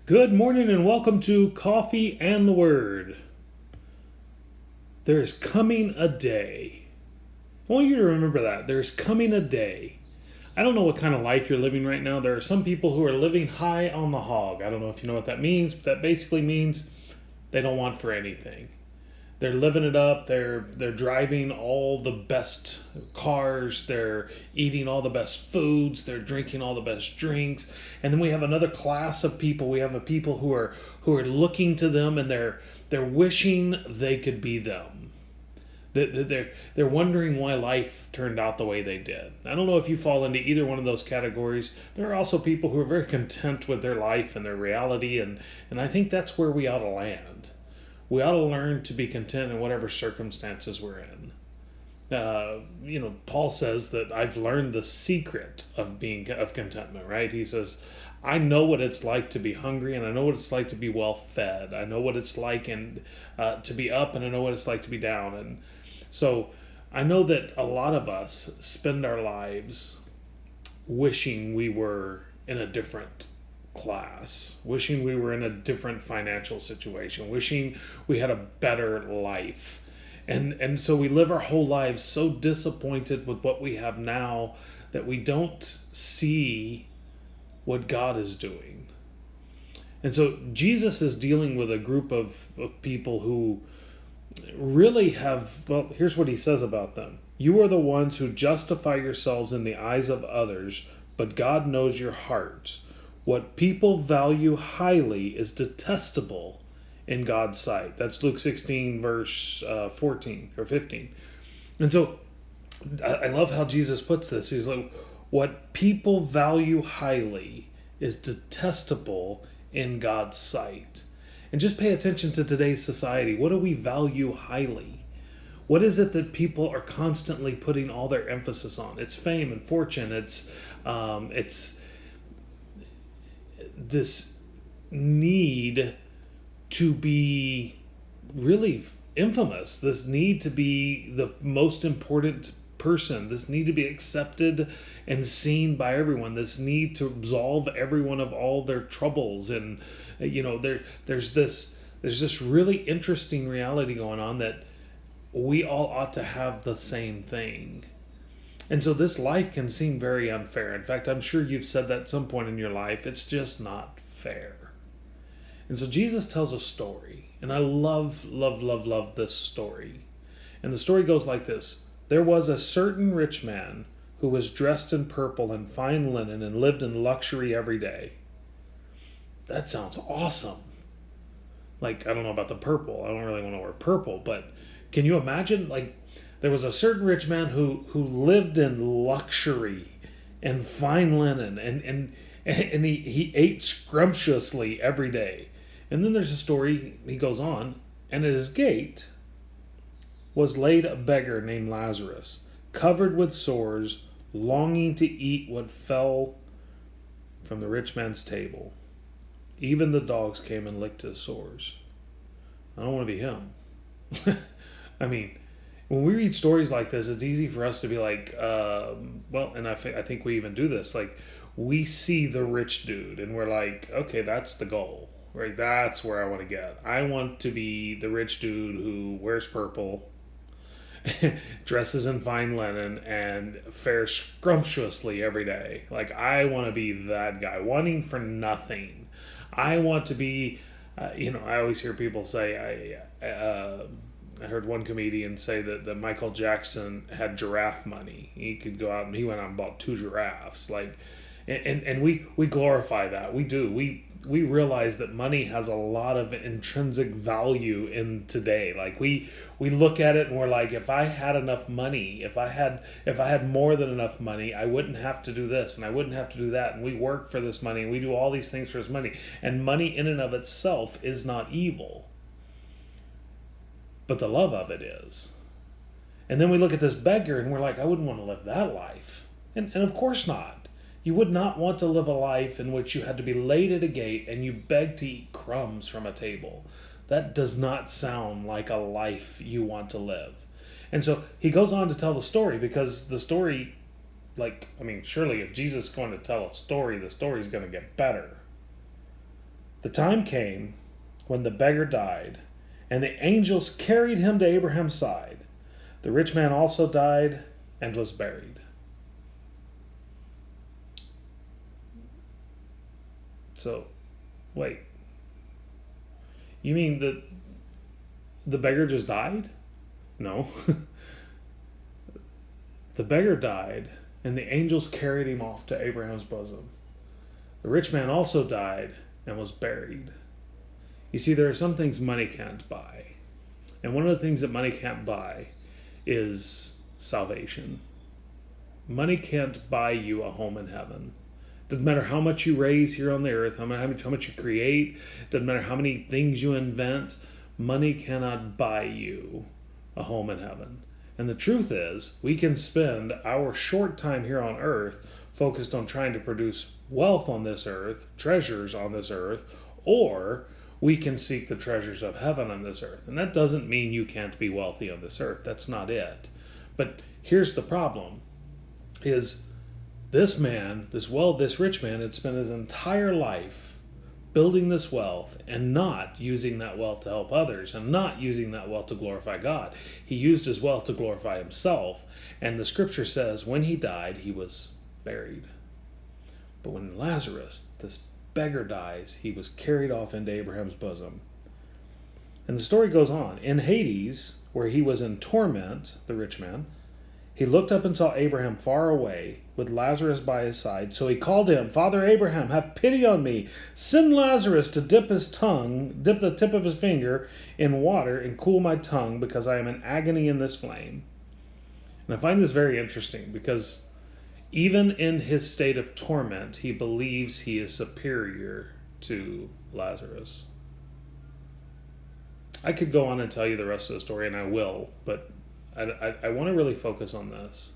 Good morning and welcome to Coffee and the Word. There is coming a day. I want you to remember that. There is coming a day. I don't know what kind of life you're living right now. There are some people who are living high on the hog. I don't know if you know what that means, but that basically means they don't want for anything. They're living it up. They're driving all the best cars. They're eating all the best foods. They're drinking all the best drinks. And then we have another class of people. We have a people who are looking to them and they're wishing they could be them. They're wondering why life turned out the way they did. I don't know if you fall into either one of those categories. There are also people who are very content with their life and their reality, and I think that's where we ought to land. We ought to learn to be content in whatever circumstances we're in. Paul says that I've learned the secret of contentment, right? He says, I know what it's like to be hungry, and I know what it's like to be well fed. I know what it's like to be up, and I know what it's like to be down. And so I know that a lot of us spend our lives wishing we were in a different class, wishing we were in a different financial situation, wishing we had a better life. And so we live our whole lives so disappointed with what we have now that we don't see what God is doing. And so Jesus is dealing with a group of people who really here's what he says about them. You are the ones who justify yourselves in the eyes of others, but God knows your hearts. What people value highly is detestable in God's sight. That's Luke 16, verse 14 or 15. And so I love how Jesus puts this. He's like, what people value highly is detestable in God's sight. And just pay attention to today's society. What do we value highly? What is it that people are constantly putting all their emphasis on? It's fame and fortune. It's this need to be really infamous, this need to be the most important person, this need to be accepted and seen by everyone, this need to absolve everyone of all their troubles. And there's this really interesting reality going on that we all ought to have the same thing. And so this life can seem very unfair. In fact, I'm sure you've said that at some point in your life. It's just not fair. And so Jesus tells a story. And I love, love, love, love this story. And the story goes like this. There was a certain rich man who was dressed in purple and fine linen and lived in luxury every day. That sounds awesome. Like, I don't know about the purple. I don't really want to wear purple. But can you imagine, like, there was a certain rich man who lived in luxury and fine linen, and he ate scrumptiously every day. And then there's a story, he goes on, and at his gate was laid a beggar named Lazarus, covered with sores, longing to eat what fell from the rich man's table. Even the dogs came and licked his sores. I don't want to be him. I mean, when we read stories like this, it's easy for us to be like, and I think we even do this. Like, we see the rich dude, and we're like, okay, that's the goal, right? That's where I want to get. I want to be the rich dude who wears purple, dresses in fine linen, and fares scrumptiously every day. Like, I want to be that guy, wanting for nothing. I want to be, I always hear people say, I heard one comedian say that Michael Jackson had giraffe money. He could go out and he went out and bought 2 giraffes. Like, and we glorify that. We do. We realize that money has a lot of intrinsic value in today. Like, we look at it and we're like, if I had enough money, if I had more than enough money, I wouldn't have to do this and I wouldn't have to do that. And we work for this money and we do all these things for this money. And money in and of itself is not evil, but the love of it is. And then we look at this beggar and we're like, I wouldn't want to live that life. And of course not. You would not want to live a life in which you had to be laid at a gate and you beg to eat crumbs from a table. That does not sound like a life you want to live. And so he goes on to tell the story, because the story, surely if Jesus is going to tell a story, the story is going to get better. The time came when the beggar died, and the angels carried him to Abraham's side. The rich man also died and was buried. So, wait. You mean that the beggar just died? No. The beggar died, and the angels carried him off to Abraham's bosom. The rich man also died and was buried. You see, there are some things money can't buy. And one of the things that money can't buy is salvation. Money can't buy you a home in heaven. Doesn't matter how much you raise here on the earth, how much you create, doesn't matter how many things you invent, money cannot buy you a home in heaven. And the truth is, we can spend our short time here on earth focused on trying to produce wealth on this earth, treasures on this earth, or we can seek the treasures of heaven on this earth. And that doesn't mean you can't be wealthy on this earth. That's not it. But here's the problem, is this man, this rich man had spent his entire life building this wealth and not using that wealth to help others and not using that wealth to glorify God. He used his wealth to glorify himself. And the scripture says when he died, he was buried. But when Lazarus, this beggar, dies, he was carried off into Abraham's bosom. And the story goes on. In Hades, where he was in torment, the rich man, he looked up and saw Abraham far away, with Lazarus by his side. So he called to him, "Father Abraham, have pity on me. Send Lazarus to dip the tip of his finger in water and cool my tongue, because I am in agony in this flame." And I find this very interesting, because even in his state of torment, he believes he is superior to Lazarus. I could go on and tell you the rest of the story, and I will, but I want to really focus on this.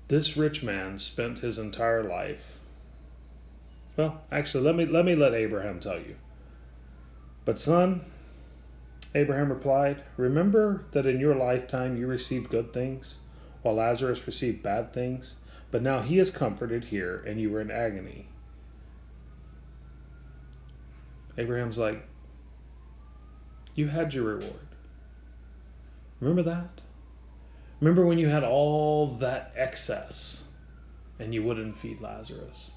This rich man spent his entire life. Well, actually, let me let Abraham tell you. "But son," Abraham replied, "remember that in your lifetime you received good things, while Lazarus received bad things. But now he is comforted here, and you are in agony." Abraham's like, "You had your reward. Remember that? Remember when you had all that excess and you wouldn't feed Lazarus?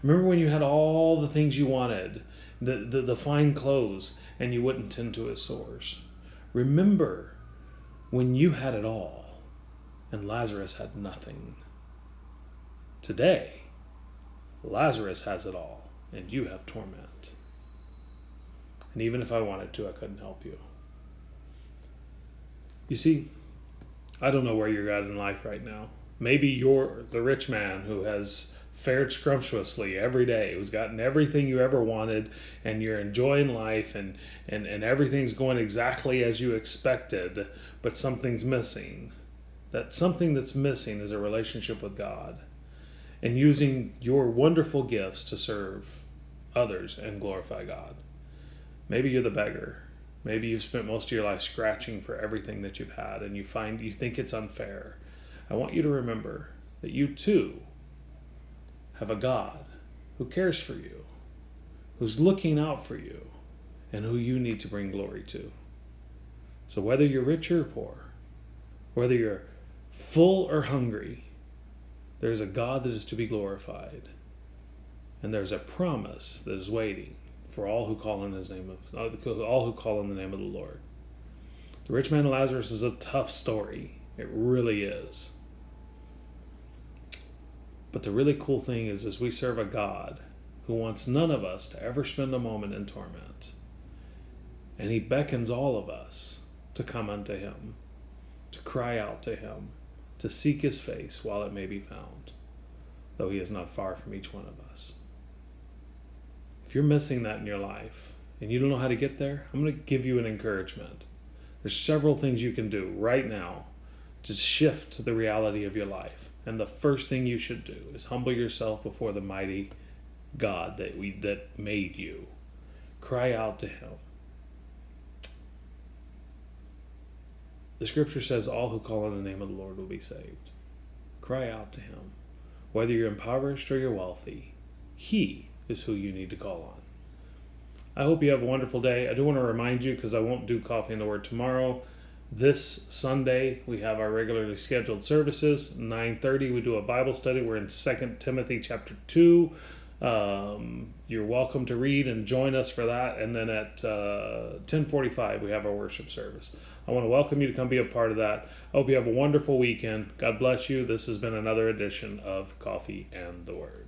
Remember when you had all the things you wanted, the fine clothes, and you wouldn't tend to his sores? Remember when you had it all and Lazarus had nothing? Today, Lazarus has it all and you have torment. And even if I wanted to, I couldn't help you." You see, I don't know where you're at in life right now. Maybe you're the rich man who has fared scrumptiously every day, who's gotten everything you ever wanted, and you're enjoying life, and everything's going exactly as you expected, but something's missing. That something that's missing is a relationship with God, and using your wonderful gifts to serve others and glorify God. Maybe you're the beggar. Maybe you've spent most of your life scratching for everything that you've had, and you think it's unfair. I want you to remember that you too have a God who cares for you, who's looking out for you, and who you need to bring glory to. So whether you're rich or poor, whether you're full or hungry, there's a God that is to be glorified, and there's a promise that is waiting for all who call in all who call in the name of the Lord. The rich man and Lazarus is a tough story. It really is. But the really cool thing is we serve a God who wants none of us to ever spend a moment in torment. And he beckons all of us to come unto him, to cry out to him, to seek his face while it may be found, though he is not far from each one of us. If you're missing that in your life and you don't know how to get there, I'm going to give you an encouragement. There's several things you can do right now to shift the reality of your life. And the first thing you should do is humble yourself before the mighty God that made you. Cry out to him. The scripture says all who call on the name of the Lord will be saved. Cry out to him. Whether you're impoverished or you're wealthy, he is who you need to call on. I hope you have a wonderful day. I do want to remind you, because I won't do Coffee and the Word tomorrow, this Sunday we have our regularly scheduled services. 9:30 we do a Bible study. We're in 2 Timothy chapter 2. You're welcome to read and join us for that. And then at 10:45 we have our worship service. I want to welcome you to come be a part of that. I hope you have a wonderful weekend. God bless you. This has been another edition of Coffee and the Word.